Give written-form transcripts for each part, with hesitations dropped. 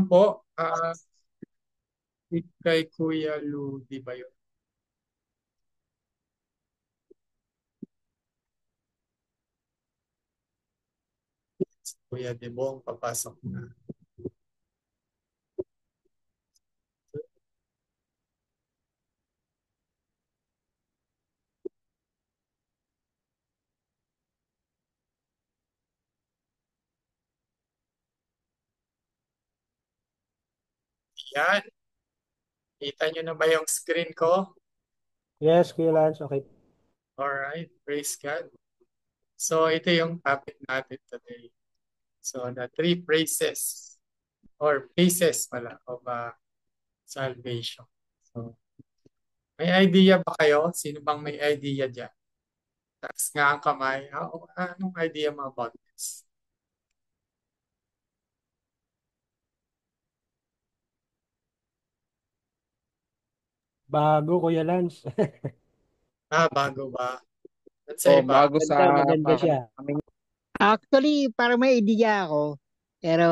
po. Kay Kuya Ludi ba yun? Kuya Debong, papasok na. Yan. Kita nyo na ba yung screen ko? Yes, Kuya Lance, okay. Alright, praise God. So, ito yung topic natin today. So, the three praises or phases pala of salvation. So, may idea ba kayo? Sino bang may idea dyan? Taas nga ang kamay. Anong idea mo about this? Bago, Kuya Lance. Bago ba? At sa O iba? bago sa Maganda siya. amin. Actually, parang may idea ako. Pero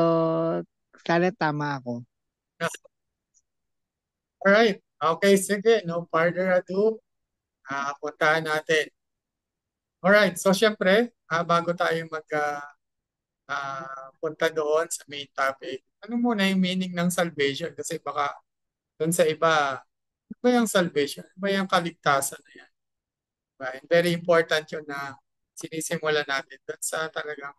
sana tama ako. Alright. Okay, sige. No further ado. Puntahan natin. Alright. So, syempre, bago tayo punta doon sa main topic, ano muna yung meaning ng salvation? Kasi baka doon sa iba, ano ba yung salvation? Ano ba yung kaligtasan na yan? Diba? And very important yun na sinisimula natin doon sa talagang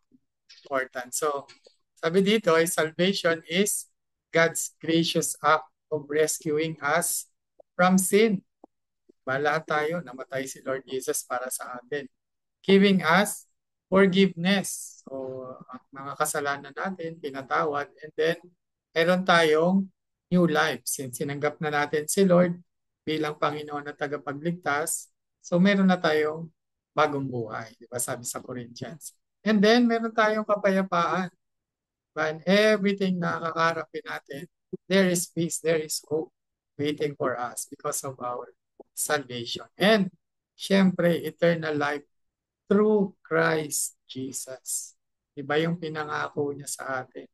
important. So, sabi dito, salvation is God's gracious act of rescuing us from sin. Lahat tayo, namatay si Lord Jesus para sa atin. Giving us forgiveness. So, ang mga kasalanan natin, pinatawad. And then, meron tayong new life. Since sinanggap na natin si Lord bilang Panginoon at tagapagligtas, so meron na tayong bagong buhay. Di ba? Sabi sa Corinthians. And then, meron tayong kapayapaan. And everything na kakaharapin natin, there is peace, there is hope waiting for us because of our salvation. And, syempre, eternal life through Christ Jesus. Iba yung pinangako niya sa atin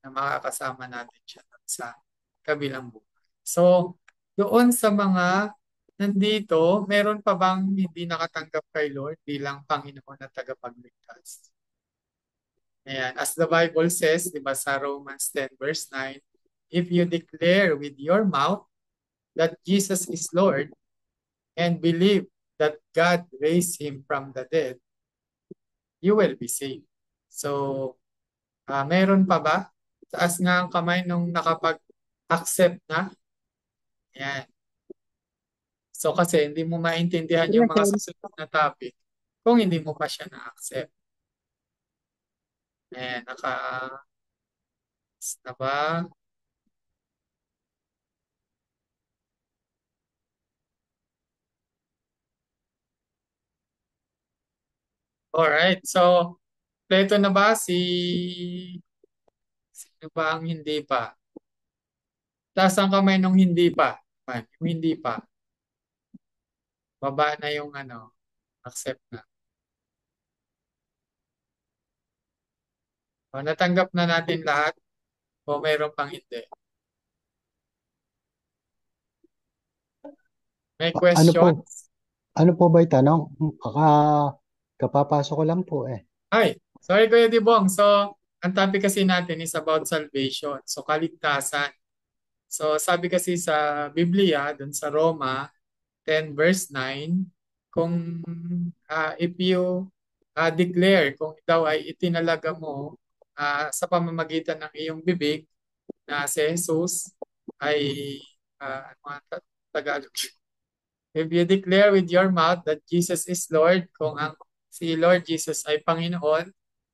na makakasama natin siya sa kabilang buhay. So, doon sa mga nandito, meron pa bang hindi nakatanggap kay Lord bilang Panginoon at tagapagligtas? Ayan. As the Bible says, di ba sa Romans 10 verse 9, if you declare with your mouth that Jesus is Lord and believe that God raised him from the dead, you will be saved. So, meron pa ba? Taas nga ang kamay nung nakapag-accept na. Ayan. So, kasi hindi mo maintindihan yung mga susunod na topic kung hindi mo pa siya na-accept. Ayan, na ba? Alright, so, pleto na ba sino ba ang hindi pa? Taas ang kamay nung hindi pa. Yung hindi pa. Baba na yung accept na. O, natanggap na natin lahat o mayroon pang hindi. May Ano po? questions? Ano po ba tanong? Kapapasok ko lang po eh. Ay, sorry Kuya Dibong. So, ang topic kasi natin is about salvation. So, kaligtasan. So, sabi kasi sa Biblia, dun sa Roma 10 verse 9, kung if you declare, kung ikaw ay itinalaga mo sa pamamagitan ng iyong bibig na si Jesus ay ano nga Tagalog? If you declare with your mouth that Jesus is Lord, kung ang si Lord Jesus ay Panginoon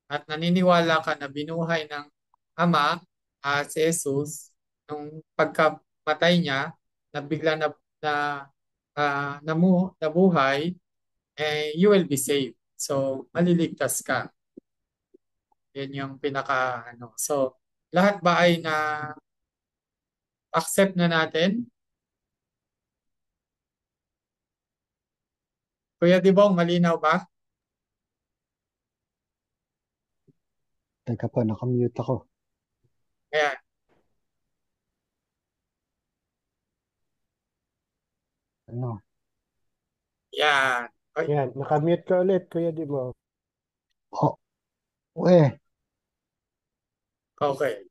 at naniniwala ka na binuhay ng Ama si Jesus nung pagkamatay niya na bigla nabuhay, you will be saved. So, maliligtas ka. Yan yung So, lahat ba ay na-accept na natin? Kuya Dibong, malinaw ba? Teka po, nakamute ako. Ayan. Yan. Ay, Yan, nakamute ka ulit, Kuya Dimo. O, eh. okay.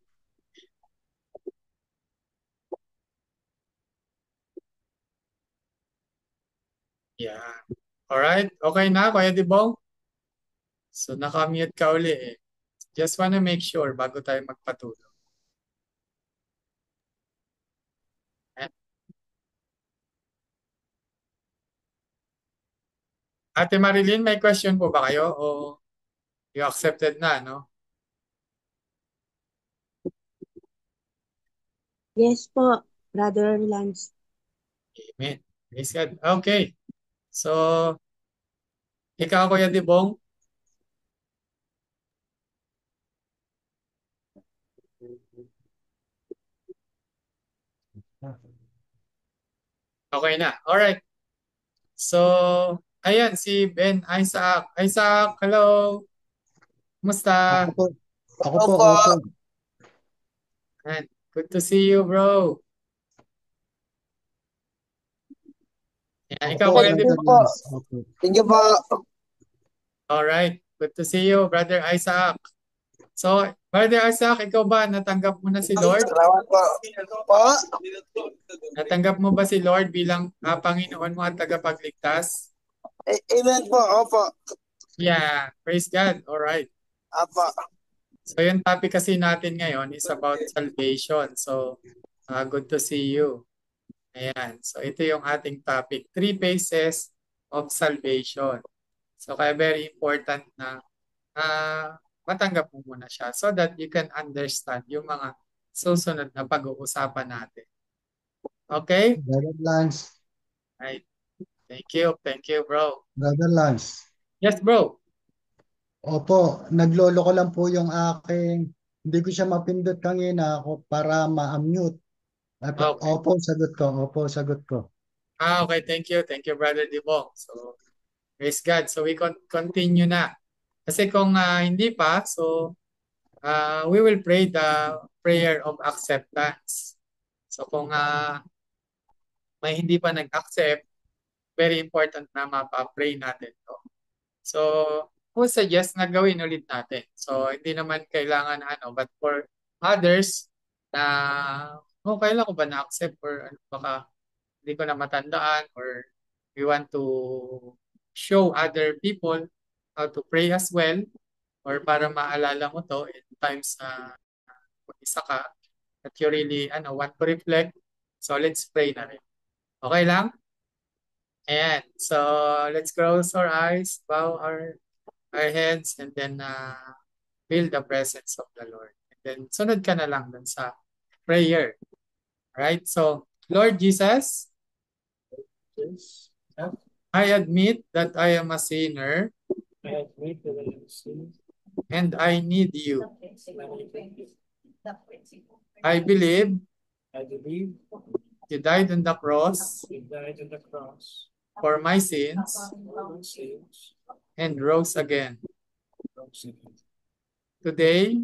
Yan. Alright. Okay na, Kuya Dibong? So, nakamute ka uli eh. Just wanna make sure bago tayo magpatuloy. Ayan. Ate Marilyn, may question po ba kayo? O you accepted na, no? Yes po, Brother Lance. Amen. Praise God. Okay. So, ikaw, Kuya Dibong? Okay na. Alright. So, ayan, si Ben Isaac. Isaac, hello. Kumusta? Ako po. Ako po. Opo. Opo. Ayan. Good to see you, bro. Ayan, Ako ikaw, po, Kuya Thank you Dibong. Brother po. Lance. Opo. Thank you po. Alright. Good to see you, Brother Isaac. So, Brother Isaac, ikaw ba natanggap mo na si Lord? Salamat po. Po? Natanggap mo ba si Lord bilang Panginoon mo at tagapagligtas? Amen po. Opo. Yeah, praise God. Alright. Opo. So, yung topic kasi natin ngayon is about salvation. So, good to see you. Ayan. So, ito yung ating topic. 3 phases of salvation. So, kaya very important na matanggap mo muna siya so that you can understand yung mga susunod na pag-uusapan natin. Okay? Brother Lance. Right. Thank you. Thank you, bro. Brother Lance. Yes, bro. Opo, naglolo ko lang po yung aking, hindi ko siya mapindot kanina ako para ma-mute. Okay. Opo, sagot ko. Opo, sagot ko. Okay. Thank you. Thank you, Brother Dibong. So, praise God. So, we continue na. Kasi kung hindi pa, so we will pray the prayer of acceptance. So, kung may hindi pa nag-accept, very important na mapa-pray natin to. So, who suggest na gawin ulit natin? So, hindi naman kailangan but for others na kailan ko ba na-accept or baka hindi ko na matandaan or we want to show other people how to pray as well or para maalala mo to in times na isa ka that you really want to reflect. So, let's pray na rin. Okay lang? Ayan. So, let's close our eyes, bow our heads, and then feel the presence of the Lord. And then, sunod ka na lang dun sa prayer. Right? So, Lord Jesus, Yes. I admit that I am a sinner I admit that I am sin. and I need you. I believe I believe you died on the cross you died on the cross for my sins for my sins. and rose again. From sin. Today,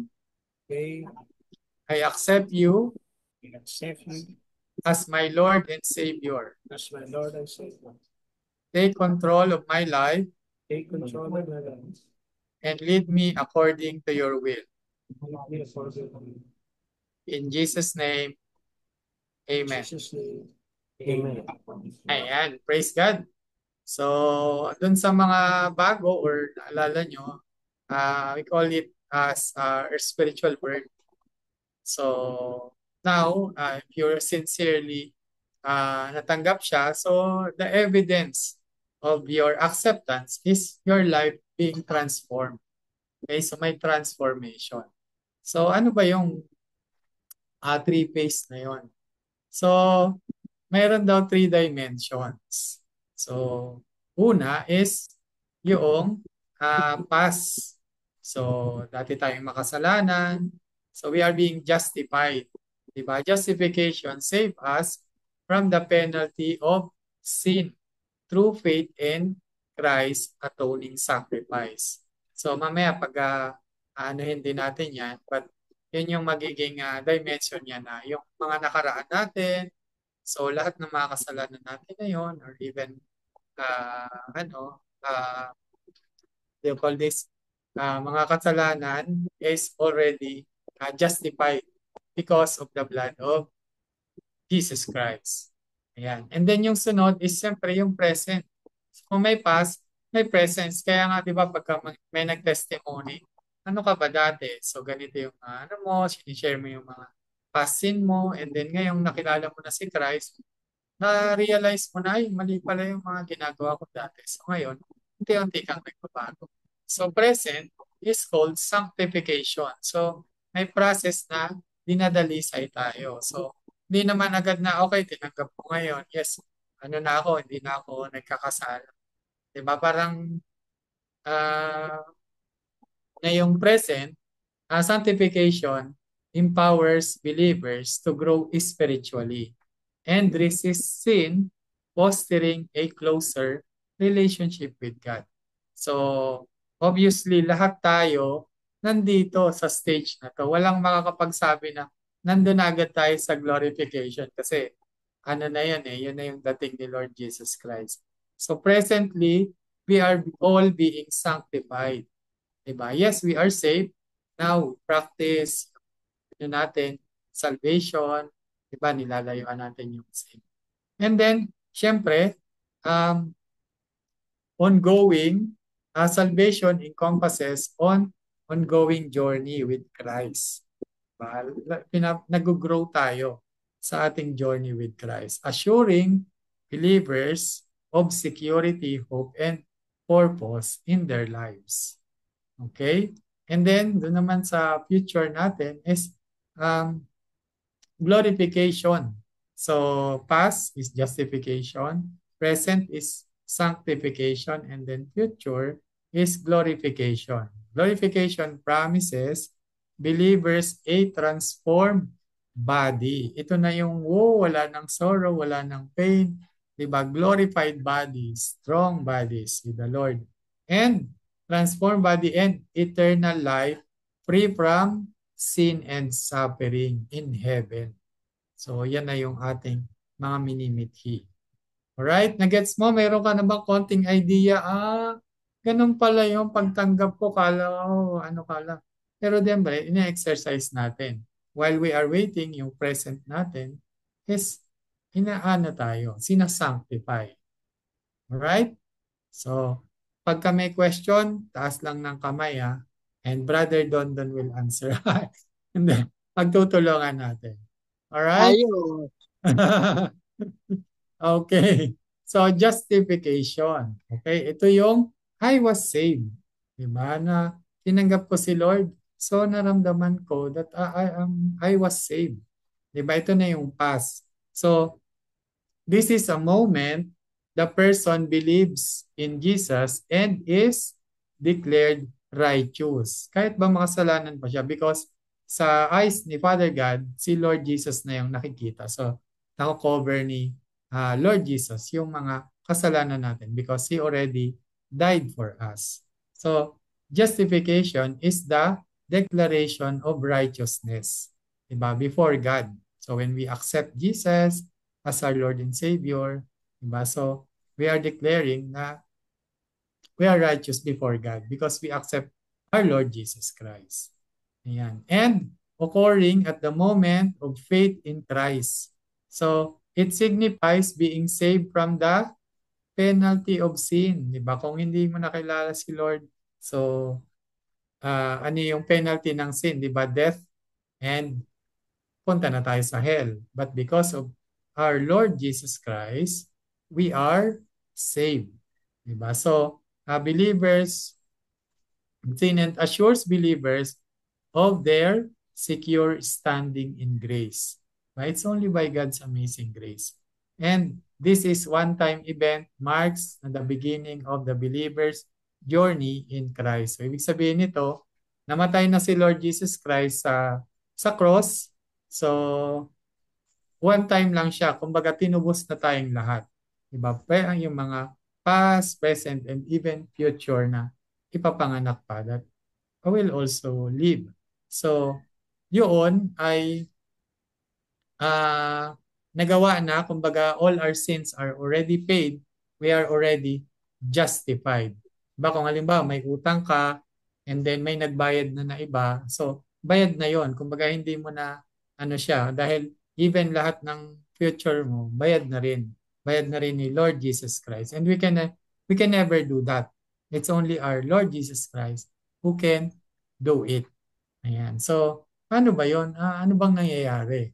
Today, I accept you I accept you as my Lord and Savior. as my Lord and Savior. Take control of my life Take control of my life. and lead me according to your will. Lead me according to In Jesus' name, amen. Jesus' name. Amen. Ayan, praise God. So, dun sa mga bago or naalala nyo, we call it as our spiritual birth. So, now, if you're sincerely natanggap siya, so the evidence of your acceptance is your life being transformed. Okay, so may transformation. So, ano ba yung 3 phase na yon? So, mayroon daw 3 dimensions. So, una is yung past. So, dati tayong makasalanan. So, we are being justified. Diba? Justification save us from the penalty of sin through faith in Christ's atoning sacrifice. So, mamaya pag anuhin din natin yan, but yun yung magiging dimension niya na yung mga nakaraan natin. So, lahat ng mga kasalanan natin ngayon or even ano, you call this, mga kasalanan is already justified because of the blood of Jesus Christ. Ayan. And then yung sunod is siyempre yung present. Kung may past, may presence. Kaya nga, di ba, pagka may nag-testimony, ano ka ba dati? So, ganito yung ano mo, sinishare mo yung mga past sin mo, and then ngayong nakilala mo na si Christ, na-realize mo na, ay, mali pala yung mga ginagawa ko dati. So, ngayon, unti-unti kang nagbabago. So, present is called sanctification. So, may process na dinadalisay tayo. So, hindi naman agad na, okay, tinanggap ko ngayon. Yes, ano na ako, hindi na ako nagkakasala. Diba? Parang ngayong present, sanctification empowers believers to grow spiritually and resist sin, fostering a closer relationship with God. So, obviously, lahat tayo nandito sa stage na to. Walang makakapagsabi na nandun agad tayo sa glorification kasi ano na yan yun na yung dating ni Lord Jesus Christ. So presently, we are all being sanctified. Diba? Yes, we are saved. Now, practice yun natin, salvation, diba? Nilalayuan natin yung sin. And then, syempre, ongoing salvation encompasses ongoing journey with Christ. Nag-grow tayo sa ating journey with Christ, assuring believers of security, hope, and purpose in their lives. Okay? And then, doon naman sa future natin is glorification. So, past is justification, present is sanctification, and then future is glorification. Glorification promises believers a transformed body. Ito na yung, wala ng sorrow, wala ng pain. Diba? Glorified bodies, strong bodies with the Lord. And transformed body and eternal life free from sin and suffering in heaven. So, yan na yung ating mga minimithi. Alright? Nagets mo? Meron ka na bang konting idea? Ganun pala yung pagtanggap ko. Kala ko, ano kala. Pero siyempre, ina-exercise natin. While we are waiting, yung present natin is inaano tayo, sinasanctify. Alright? So, pagka may question, taas lang ng kamay and Brother Dondon will answer. And then, magtutulungan natin. Alright? Ayo. Okay. So, justification. Okay? Ito yung I was saved. Diba? Na tinanggap ko si Lord. So, naramdaman ko that I was saved. Diba? Ito na yung past. So, this is a moment the person believes in Jesus and is declared righteous. Kahit ba makasalanan pa siya because sa eyes ni Father God, si Lord Jesus na yung nakikita. So, nako-cover ni Lord Jesus yung mga kasalanan natin because He already died for us. So, justification is the declaration of righteousness, diba? Before God. So, when we accept Jesus as our Lord and Savior, diba? So, we are declaring na we are righteous before God because we accept our Lord Jesus Christ. Ayan. And occurring at the moment of faith in Christ. So, it signifies being saved from the penalty of sin. Diba? Kung hindi mo nakilala si Lord, so, ano yung penalty ng sin? Diba? Death and punta na tayo sa hell. But because of our Lord Jesus Christ, we are saved. Diba? So, believers, sin and assures believers of their secure standing in grace. Right? It's only by God's amazing grace. And this is one-time event marks the beginning of the believer's journey in Christ. So, ibig sabihin nito, namatay na si Lord Jesus Christ sa cross. So, one time lang siya. Kumbaga, tinubos na tayong lahat. Diba? Pero yung mga past, present, and even future na ipapanganak pa that will also live. So, yun ay nagawa na. Kumbaga, all our sins are already paid we are already justified. Diba kung halimbawa may utang ka and then may nagbayad na iba, so bayad na yon. Kumbaga hindi mo na ano siya dahil even lahat ng future mo, bayad na rin. Bayad na rin ni Lord Jesus Christ. And we can never do that. It's only our Lord Jesus Christ who can do it. Ayan. So, paano ba yon? Ano bang nangyayari?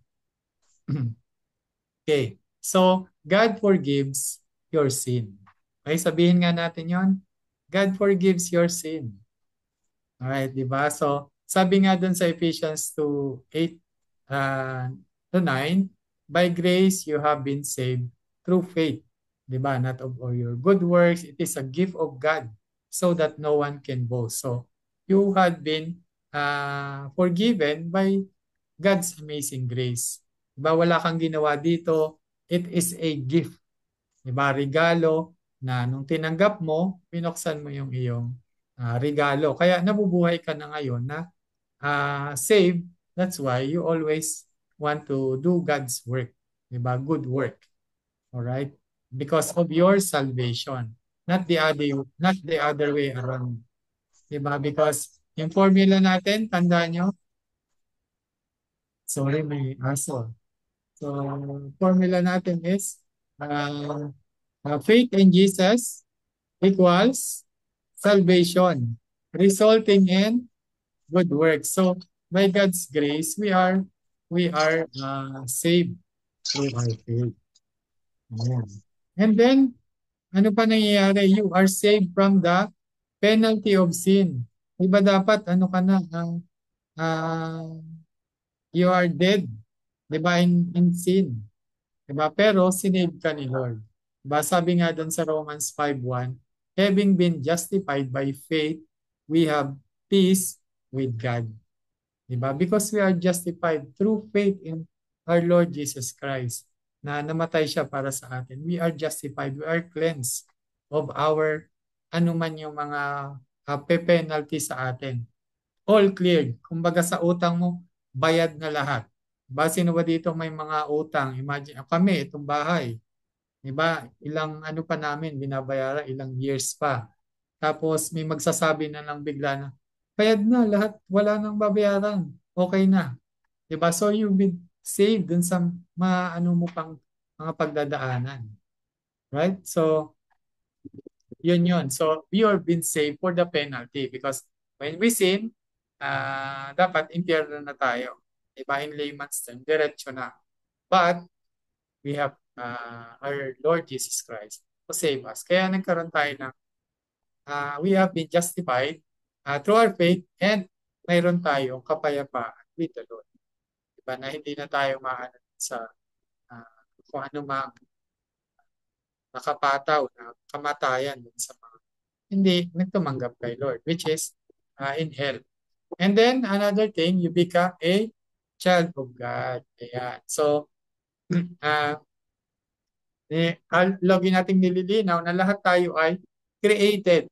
Okay. So, God forgives your sin. Okay, sabihin nga natin yon. God forgives your sin. Alright, di ba? So, sabi nga dun sa Ephesians 2:8 to 9, by grace you have been saved through faith. Di ba? Not of all your good works. It is a gift of God so that no one can boast. So, you have been forgiven by God's amazing grace. Diba? Wala kang ginawa dito. It is a gift. Diba? Regalo na nung tinanggap mo, pinuksan mo yung iyong regalo. Kaya nabubuhay ka na ngayon na saved. That's why you always want to do God's work. Diba? Good work. Alright? Because of your salvation. Not the other way around. Diba? Because yung formula natin, tandaan nyo, sorry, may aso. So, formula natin is faith in Jesus equals salvation, resulting in good works. So, by God's grace, we are saved through our faith. Ayan. And then, ano pa nangyayari? You are saved from the penalty of sin. Iba dapat, ano ka na, you are dead, di ba, in sin. Di ba? Pero sinave ka ni Lord. Diba? Sabi nga doon sa Romans 5:1, having been justified by faith, we have peace with God. Diba? Because we are justified through faith in our Lord Jesus Christ, na namatay siya para sa atin. We are justified. We are cleansed of our anuman yung mga penalty sa atin. All cleared. Kumbaga sa utang mo, bayad na lahat. Diba? Sino ba dito may mga utang? Imagine, kami, itong bahay. Diba? Ilang ano pa namin, binabayaran, ilang years pa. Tapos may magsasabi na lang bigla na, bayad na lahat, wala nang babayaran. Okay na. Diba? So you've been saved dun sa ano mo pang mga pagdadaanan. Right? So, yun. So, we have been saved for the penalty because when we sin, dapat impyerno na tayo. Diba? In layman's term, diretso na. But, we have our Lord Jesus Christ to save us. Kaya nagkaroon tayo ng, we have been justified through our faith and mayroon tayong kapayapaan with the Lord. Diba? Na hindi na tayo maano sa kung ano mang nakapataw na kamatayan sa mga hindi nagtumanggap kay Lord, which is in hell. And then, another thing, you become a child of God. Ayan. So, lagi nating nililinaw na lahat tayo ay created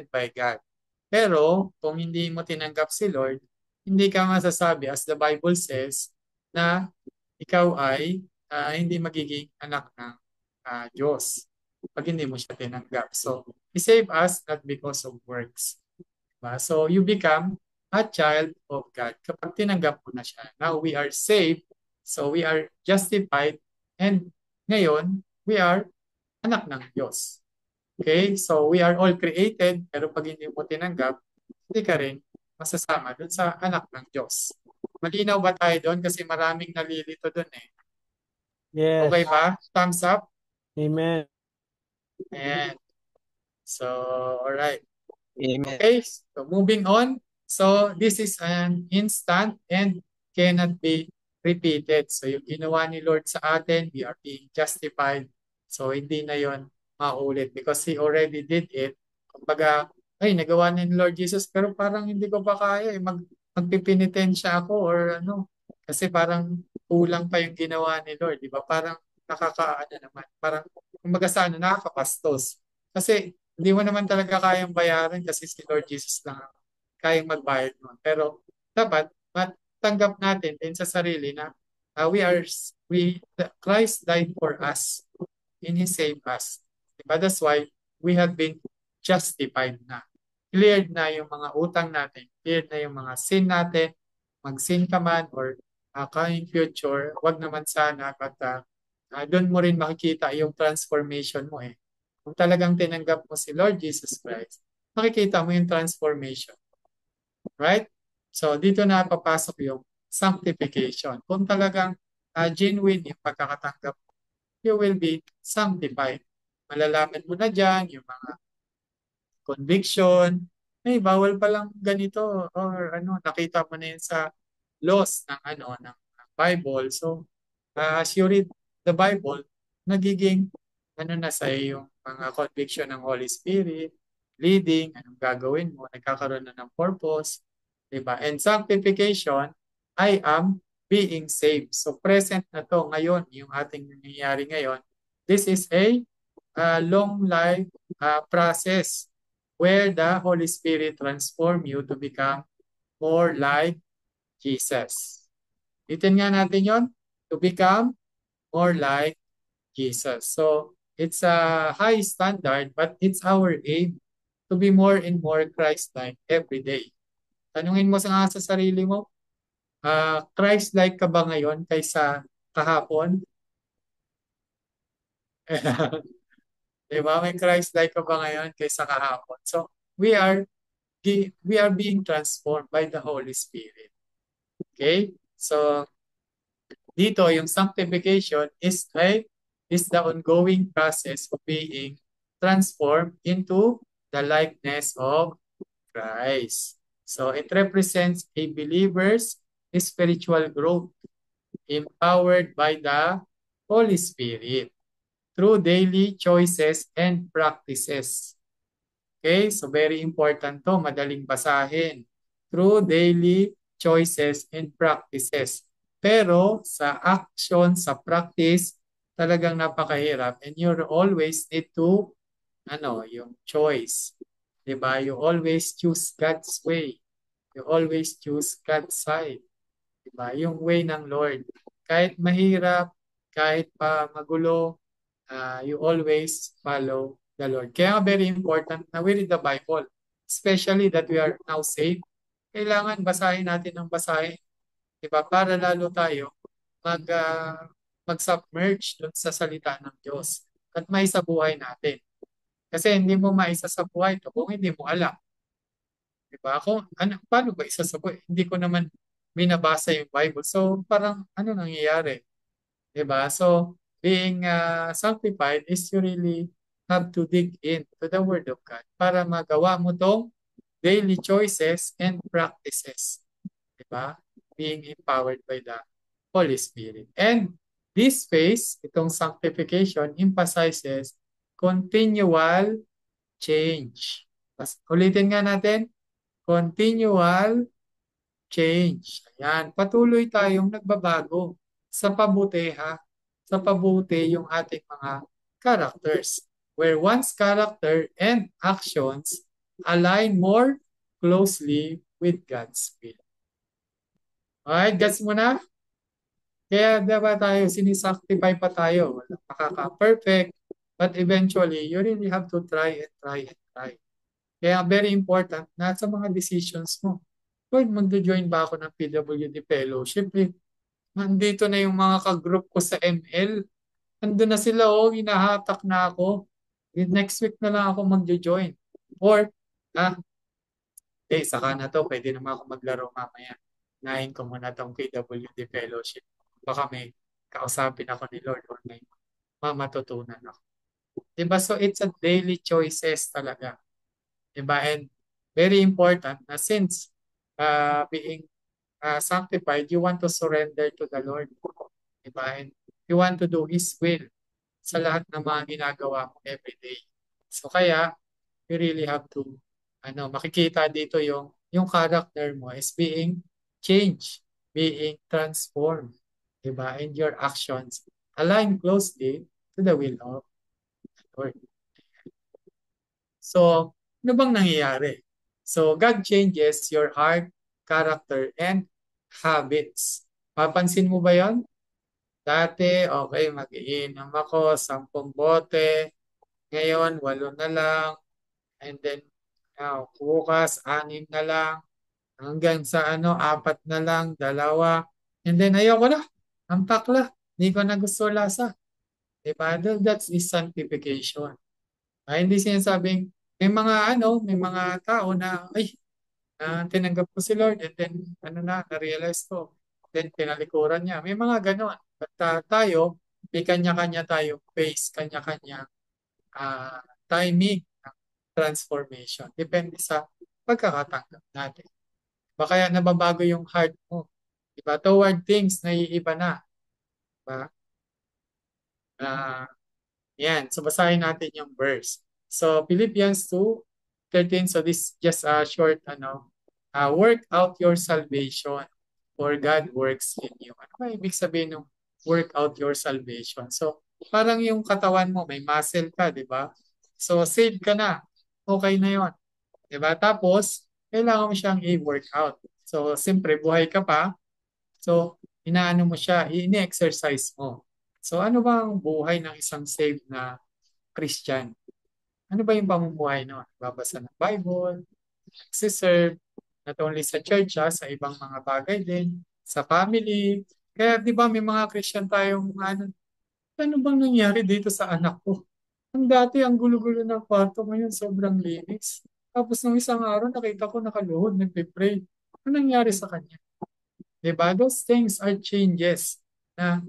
by God. Pero, kung hindi mo tinanggap si Lord, hindi ka masasabi, as the Bible says, na ikaw ay hindi magiging anak ng Diyos pag hindi mo siya tinanggap. So, He saved us not because of works. Diba? So, you become a child of God kapag tinanggap mo na siya. Now, we are saved, so we are justified, and ngayon, we are anak ng Diyos. Okay? So, we are all created, pero pag hindi mo tinanggap, hindi ka rin masasama dun sa anak ng Diyos. Malinaw ba tayo doon? Kasi maraming nalilito doon eh. Yes. Okay ba? Thumbs up? Amen. And so, all right. Amen. Okay, so moving on. So, this is an instant and cannot be repeated. So, yung ginawa ni Lord sa atin, we are being justified. So, hindi na yon maulit because He already did it. Kumbaga, ay, nagawa ni Lord Jesus, pero parang hindi ko pa kaya. Magpipinitensya ako or ano. Kasi parang kulang pa yung ginawa ni Lord. Di ba? Parang nakakaano naman. Parang, kumbaga sa ano, nakakapastos. Kasi, hindi mo naman talaga kayang bayaran kasi si Lord Jesus lang ang kayang magbayad nun. Pero, dapat, tanggap natin din sa sarili na Christ died for us and He saved us. But that's why we have been justified na. Cleared na yung mga utang natin. Cleared na yung mga sin natin. Mag-sin ka man or coming future, wag naman sana. But doon mo rin makikita yung transformation mo eh. Kung talagang tinanggap mo si Lord Jesus Christ, makikita mo yung transformation. Right? So, dito na papasok yung sanctification. Kung talagang genuine yung pagkakatanggap mo, you will be sanctified. Malalaman mo na dyan yung mga conviction, ay bawal pa lang ganito or nakita mo na yun sa laws ng Bible. So as you read the Bible, nagiging na sa yung mga conviction ng Holy Spirit, leading, anong gagawin mo, nagkakaroon na ng purpose, diba? And sanctification, I am being saved. So present na to ngayon, yung ating nangyayari ngayon. This is a long life process where the Holy Spirit transform you to become more like Jesus. Itin nga natin yon, to become more like Jesus. So, it's a high standard, but it's our aim to be more and more Christ-like every day. Tanungin mo sa sarili mo, Christ-like ka ba ngayon kaysa kahapon? Diba? May Christ-like ka ba ngayon kaysa kahapon? So, we are being transformed by the Holy Spirit. Okay? So, dito, yung sanctification is the ongoing process of being transformed into the likeness of Christ. So, it represents a believer's spiritual growth empowered by the Holy Spirit through daily choices and practices. Okay, so very important to, madaling basahin. Through daily choices and practices. Pero sa action, sa practice, talagang napakahirap. And you always need to, yung choice. Diba? You always choose God's way. You always choose God's side. Diba? Yung way ng Lord. Kahit mahirap, kahit pa magulo, you always follow the Lord. Kaya very important na we read the Bible. Especially that we are now saved. Kailangan basahin natin ng basahin. Diba? Para lalo tayo mag-submerge dun sa salita ng Diyos. At may sa buhay natin. Kasi hindi mo maisa sa buhay ito kung hindi mo alam. Diba? Paano ba isa sa buhay? Hindi ko naman binabasa yung Bible. So parang ano nangyayari? Diba? So being sanctified is you really have to dig into the Word of God para magawa mo tong daily choices and practices. Diba? Being empowered by the Holy Spirit. And this phase, itong sanctification, emphasizes continual change. Ulitin nga natin, continual change. Ayan, patuloy tayong nagbabago sa pabuti sa pabuti yung ating mga characters. Where one's character and actions align more closely with God's will. Alright, gets mo na? Kaya diba tayo, sinisactify pa tayo. Walang makaka-perfect. But eventually, you really have to try and try and try. Kaya very important na sa mga decisions mo. Lord, mag-join ba ako ng PWD Fellowship? Nandito na yung mga ka-group ko sa ML. Nandun na sila, hinahatak na ako. Next week na lang ako mag-join. Or, saka na to, pwede naman ako maglaro mamaya. Nahin ko muna tong PWD Fellowship. Baka may kausapin ako ni Lord or may matutunan ako. Diba? So, it's a daily choices talaga. Diba? And very important na since being sanctified, you want to surrender to the Lord. Diba? And you want to do His will sa lahat ng mga ginagawa mo every day. So, kaya, you really have to, makikita dito yung character mo is being changed, being transformed. Diba? And your actions align closely to the will of the Lord. So, ano bang nangyayari? So, God changes your heart, character, and habits. Papansin mo ba yon? Dati, okay, mag-iinom ako, 10 bote, Ngayon, 8 na lang. And then, bukas, 6 na lang. Hanggang sa 4 na lang, 2. And then, ayoko na. Ang takla. Hindi ko na gusto lasa. Diba? That's is sanctification. Hindi sinasabing, may mga tao na, tinanggap ko si Lord and then, na-realize ko. Then, tinalikuran niya. May mga ganon. But tayo, may kanya-kanya tayo pace, kanya-kanya timing ng transformation. Depende sa pagkakatanggap natin. Kaya nababago yung heart mo. Diba? Toward things, naiiba na. Diba? Yan. So, basahin natin yung verse. So, Philippians 2:13. So, this is just a short, work out your salvation for God works in you. Ano ba ibig sabihin ng work out your salvation? So, parang yung katawan mo, may muscle ka, di ba? So, save ka na. Okay na yon, di ba? Tapos, kailangan mo siyang i-work out. So, siyempre, buhay ka pa. So, inaano mo siya, ini-exercise mo. So, ano ba ang buhay ng isang saved na Christian? Ano ba yung pamumuhay nun? Babasa ng Bible, nagsiserve, not only sa church, sa ibang mga bagay din, sa family. Kaya di ba may mga Christian tayong ano bang nangyari dito sa anak ko? Ang dati, ang gulo-gulo ng kwarto, ngayon sobrang linis. Tapos nung isang araw, nakita ko nakaluhod, nagpe-pray. Ano nangyari sa kanya? Diba? Those things are changes na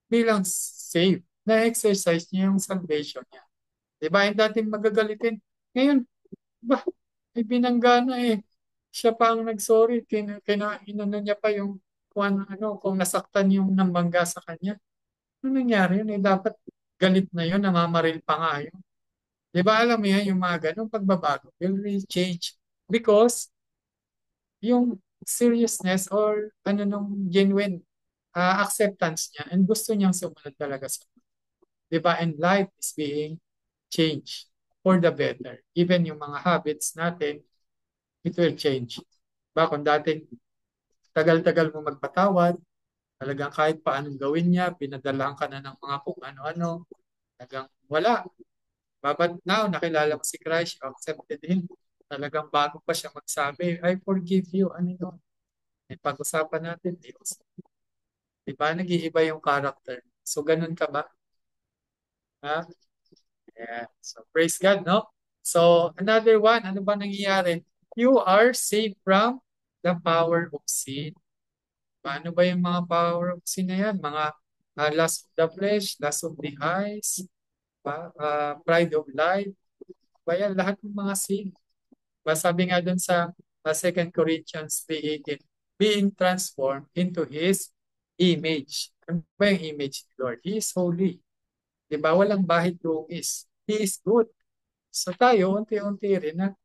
bilang safe, na-exercise niya yung salvation niya. Diba? Yung dating magagalitin. Ngayon, ba, may binangga na eh. Siya pa ang nag-sorry. Inano niya pa yung kung nasaktan yung nambangga sa kanya. Ano nangyari yun? Dapat galit na yun, namamaril pa nga yun. Diba alam mo yan, yung mga ganong pagbabago will really change because yung seriousness or nung genuine acceptance niya and gusto niyang sumunod talaga sa diba? And life is being changed for the better. Even yung mga habits natin, it will change. Diba? Kung dating tagal-tagal mo magpatawad, talagang kahit paanong gawin niya, pinadalahan ka na ng mga kung ano-ano, talagang wala. But now, nakilala mo si Christ, you accepted Him. Talagang bago pa siya magsabi, I forgive you. Ano yun? Pag-usapan natin, diba? Nag-iiba yung character. So, ganun ka ba? Ha? Yeah. So, praise God, no? So, another one, ano ba nangyayari? You are saved from the power of sin. Paano ba yung mga power of sin na yan? Mga lust of the flesh, lust of the eyes, pride of life. Ba yan? Lahat ng mga sin. Sabi nga dun sa 2 Corinthians 3:18, being transformed into His image. Ano ba yung image ni Lord? He is holy. Diba? Walang bahid dungis. He is good. So tayo, unti-unti rin na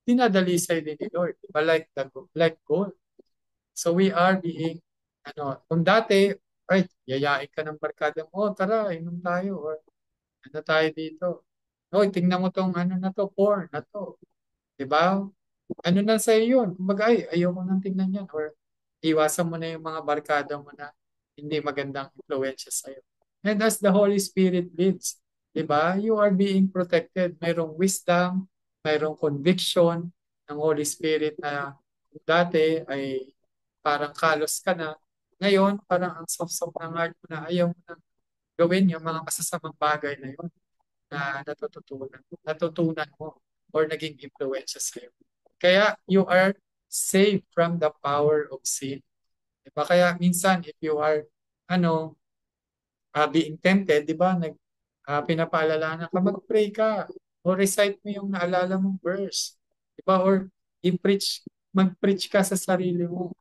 dinadalisay din ni Lord. Diba? Like gold. So we are being, kung dati, yayain ka ng barkada mo, tara, inom tayo. Or tayo dito. Tingnan mo tong na to, porn na to. Diba? Ano na sa iyo yun? Kumbaga, ayoko nang tingnan yan. Or iwasan mo na yung mga barkada mo na hindi magandang influensya sa iyo. And as the Holy Spirit leads, diba? You are being protected. Mayroong wisdom, mayroong conviction ng Holy Spirit na dati ay parang kalos ka na. Ngayon, parang ang soft-soft ng heart mo na ayaw mo na gawin yung mga masasamang bagay na yun na natutunan mo or naging influensya sa iyo. Kaya you are saved from the power of sin. Diba? Kaya minsan if you are being tempted, di ba? Pinapaalala ka, mag-pray ka o recite mo yung naalala mong verse. Di ba? Or mag-preach ka sa sarili mo.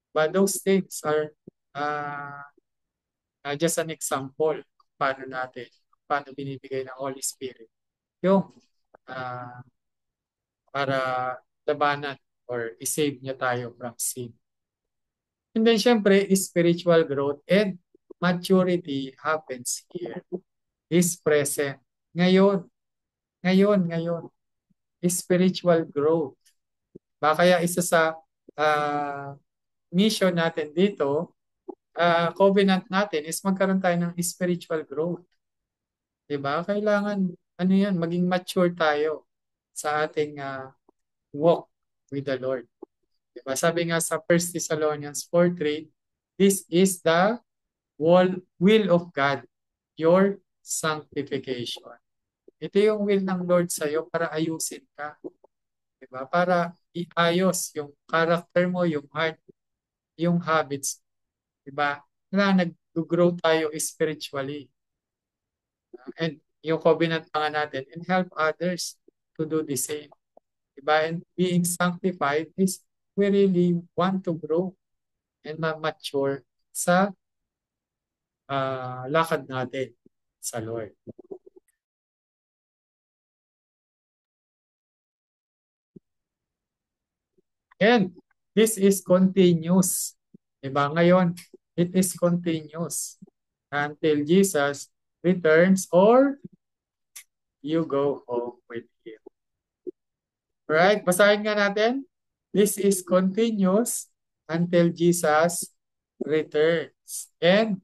But those things are just an example paano binibigay ng Holy Spirit yung para labanan or isave niya tayo from sin. And then syempre, spiritual growth and maturity happens here. Is present. Ngayon. Spiritual growth. Kaya isa sa mission natin dito, covenant natin is magkaroon tayo ng spiritual growth. 'Di ba? Kailangan, ano yan, maging mature tayo sa ating walk with the Lord. 'Di ba? Sabi nga sa 1 Thessalonians 4:3, this is the will of God, your sanctification. Ito yung will ng Lord sa'yo para ayusin ka. 'Di ba? Para iayos yung character mo, yung heart, yung habits. 'Di ba? Na nag-grow tayo spiritually. And yung covenant pa nga natin, and help others to do the same. 'Di ba? And being sanctified is we really want to grow and ma-mature sa lakad natin sa Lord. And this is continuous. 'Di ba? Ngayon, it is continuous until Jesus returns or you go home with Him. Right? Basahin nga natin. This is continuous until Jesus returns and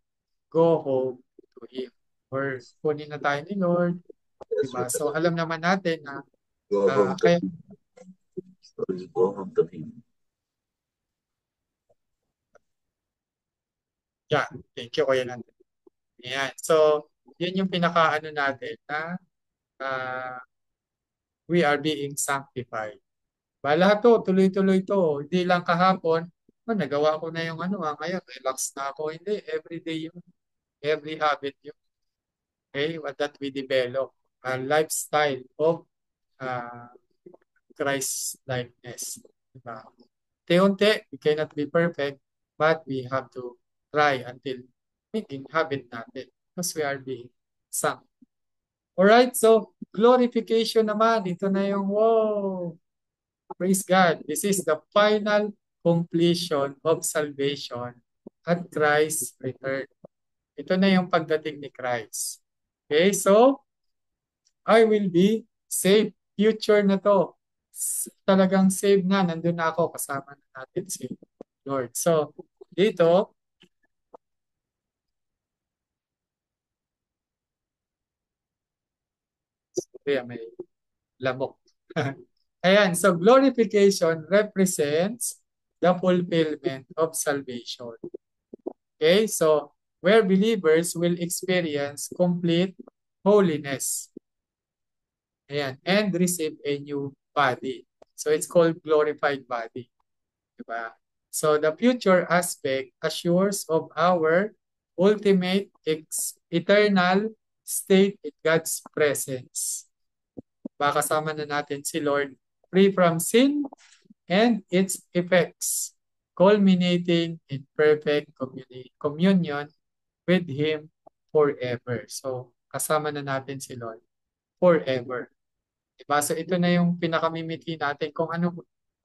go home to Him. Or kunin na tayo ni Lord. 'Di ba? So alam naman natin na Go home to kaya Sorry, go home to him. yeah, thank you Kuya Nando. Yan. So, yun yung pinakaano natin na ah, we are being sanctified. Lahat to, tuloy-tuloy to. Hindi lang kahapon, nagawa ko na yung ngayon, relax na ako. Hindi, everyday yun. Every habit yun. Okay, what that we develop. A lifestyle of uh, Christ likeness. Diba? Unti-unti, we cannot be perfect, but we have to try until making habit natin because we are being sunk. Alright, so glorification naman. Ito na yung wow. Praise God. This is the final completion of salvation at Christ's return. Ito na yung pagdating ni Christ. Okay, so I will be saved. Future na to. Talagang saved na. Nandun na ako. Kasama na natin si Lord. So, dito, may lamok. Ayan, so glorification represents the fulfillment of salvation. Okay, so where believers will experience complete holiness. Ayan, and receive a new body. So it's called glorified body. Diba? So the future aspect assures of our ultimate eternal state in God's presence. Kasama na natin si Lord, free from sin and its effects, culminating in perfect communion with Him forever. So, kasama na natin si Lord forever. Diba? So, ito na yung pinakamimiti natin. Kung ano,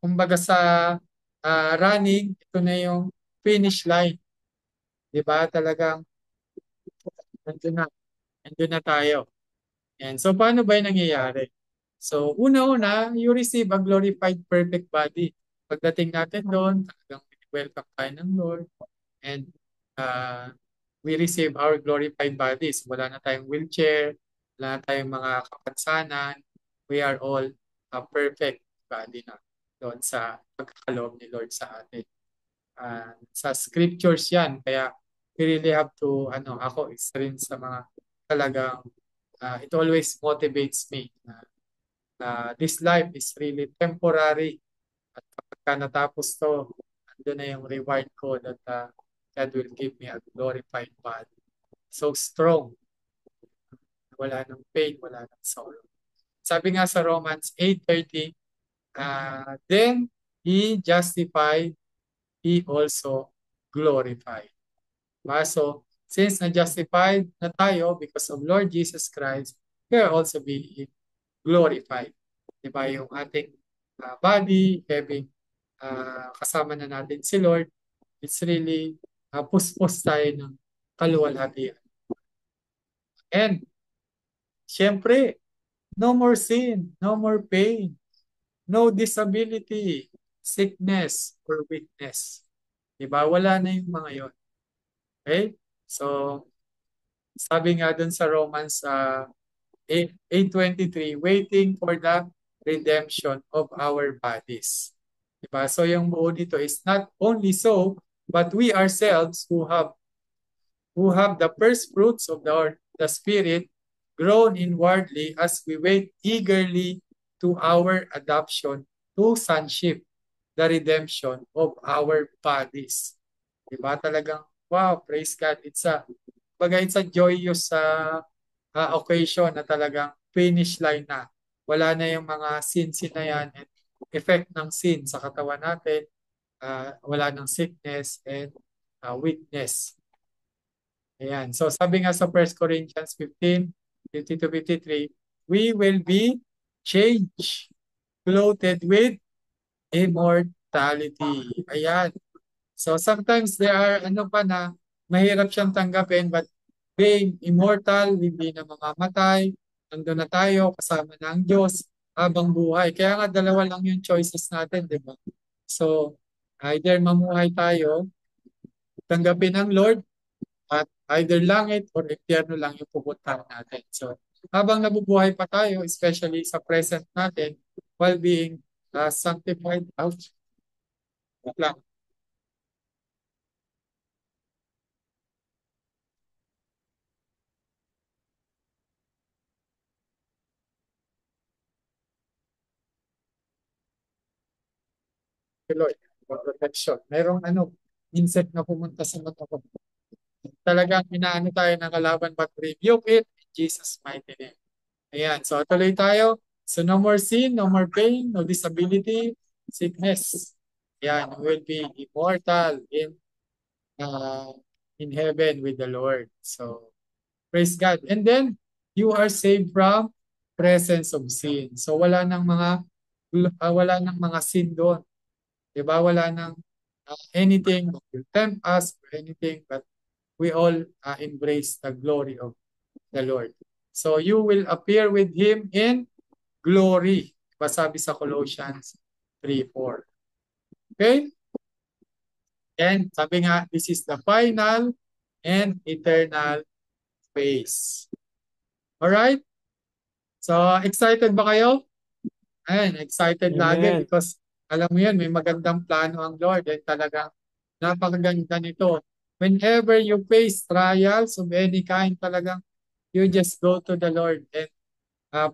kumbaga sa running, ito na yung finish line. Diba? Talagang, nandun na tayo. And so, paano ba yung nangyayari? So, una-una, you receive a glorified perfect body. Pagdating natin doon, talagang welcome tayo ng Lord. And we receive our glorified bodies. Wala na tayong wheelchair, wala na tayong mga kapansanan. We are all a perfect body na doon sa pagkakaloob ni Lord sa atin. Sa scriptures yan, kaya we really have to, ako, isa rin sa mga talagang, it always motivates me na this life is really temporary. At kapag natapos to, ando na yung reward ko that God will give me a glorified body. So strong. Wala ng pain, wala ng sorrow. Sabi nga sa Romans 8:30, then He justified, He also glorified. So, since na-justified na tayo because of Lord Jesus Christ, we are also being glorified. Diba? Yung ating body, having kasama na natin si Lord, it's really puspos tayo ng kaluwalhatian. And, syempre, no more sin, no more pain, no disability, sickness, or weakness. Diba? Wala na yung mga yon. Okay? So, Sabi nga dun sa Romans 8:23, waiting for the redemption of our bodies. Diba? So yung buo dito is not only so, but we ourselves who have the first fruits of the Spirit grown inwardly as we wait eagerly to our adoption to sonship, the redemption of our bodies. Diba? Talagang, wow, praise God. It's a joyous occasion na talagang finish line na. Wala na yung mga sin na yan and effect ng sin sa katawan natin. Wala ng sickness and weakness. Ayan. So sabi nga sa 1 Corinthians 15:50-53, we will be changed, clothed with immortality. Ayan. So sometimes there are na mahirap siyang tanggapin, but being immortal, hindi na mamamatay, nandun na tayo kasama ng Diyos habang buhay. Kaya nga dalawa lang yung choices natin, di ba? So either mamuhay tayo, tanggapin ng Lord, at either langit or impyerno lang yung pupuntahan natin. So habang nabubuhay pa tayo, especially sa present natin, while being sanctified out, lang. Lord, for protection. Merong insect na pumunta sa mata ko. Talagang inaano tayo ng kalaban, but rebuke it in Jesus' mighty name. Ayan, so tuloy tayo. So no more sin, no more pain, no disability, sickness. Ayan, we will be immortal in heaven with the Lord. So praise God. And then you are saved from presence of sin. So wala nang mga sin doon. Diba? Wala nang anything that will tempt us or anything, but we all embrace the glory of the Lord. So you will appear with Him in glory. Diba sabi sa Colossians 3:4. Okay? And sabi nga, this is the final and eternal phase. Alright? So excited ba kayo? Ayan, excited lagi Amen. because alam mo yan, may magandang plano ang Lord at talagang napakaganda nito. Whenever you face trials of any kind, talagang you just go to the Lord and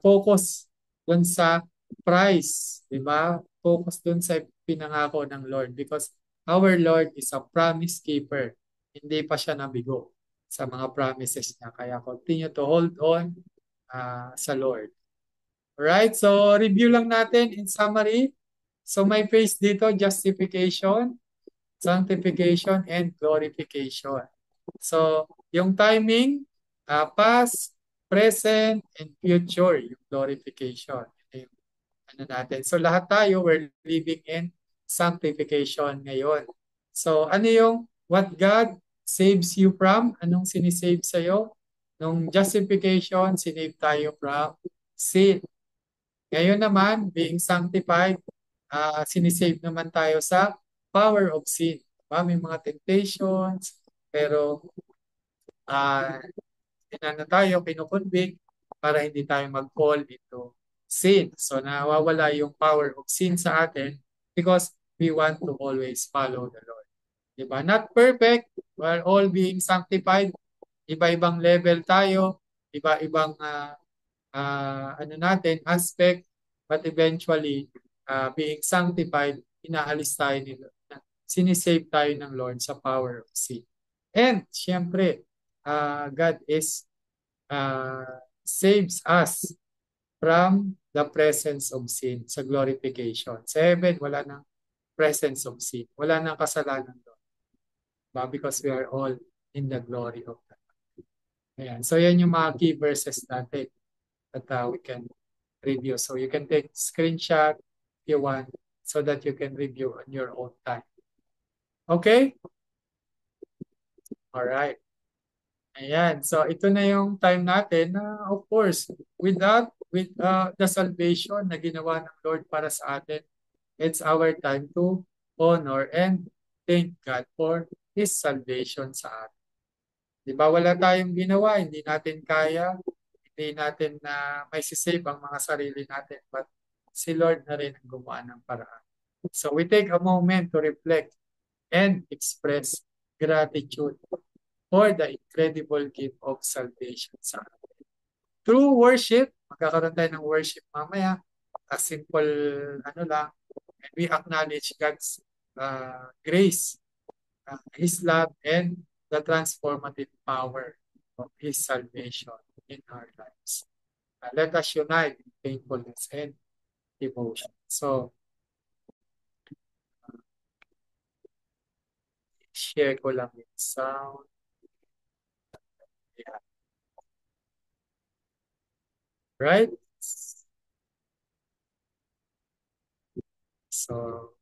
focus dun sa prize, di ba? Focus dun sa pinangako ng Lord because our Lord is a promise keeper. Hindi pa siya nabigo sa mga promises niya. Kaya continue to hold on sa Lord. Alright, so review lang natin in summary. So may phase dito, justification, sanctification, and glorification. So yung timing, past, present, and future, yung glorification. Ito yung natin. So lahat tayo, we're living in sanctification ngayon. So ano yung what God saves you from? Anong sinisave sa'yo? Nung justification, sinave tayo from sin. Ngayon naman, being sanctified, sinisave naman tayo sa power of sin. May mga temptations, pero tayo, kinukonvict para hindi tayo mag-fall into sin. So nawawala yung power of sin sa atin because we want to always follow the Lord. Diba? Not perfect, we're all being sanctified. Iba-ibang level tayo, iba-ibang aspect, but eventually, being sanctified, inaalis tayo ni Lord. Sinisave tayo ng Lord sa power of sin. And, syempre, God saves us from the presence of sin sa glorification. Sa heaven, wala nang presence of sin. Wala nang kasalanan doon. Because we are all in the glory of God. Ayan. So, yan yung mga key verses natin that we can review. So you can take screenshot if you want so that you can review on your own time. Okay? Alright. Ayan. So ito na yung time natin na of course, with the salvation na ginawa ng Lord para sa atin, it's our time to honor and thank God for His salvation sa atin. Di ba wala tayong ginawa, hindi natin kaya, hindi natin na may sisave ang mga sarili natin. But si Lord na rin ang gumawa ng paraan. So we take a moment to reflect and express gratitude for the incredible gift of salvation sa atin. Through worship, magkakaroon tayo ng worship mamaya, a simple ano lang, and we acknowledge God's grace, His love, and the transformative power of His salvation in our lives. Let us unite in thankfulness and devotion. So, share ko lang yung sound. Yeah. Right? So,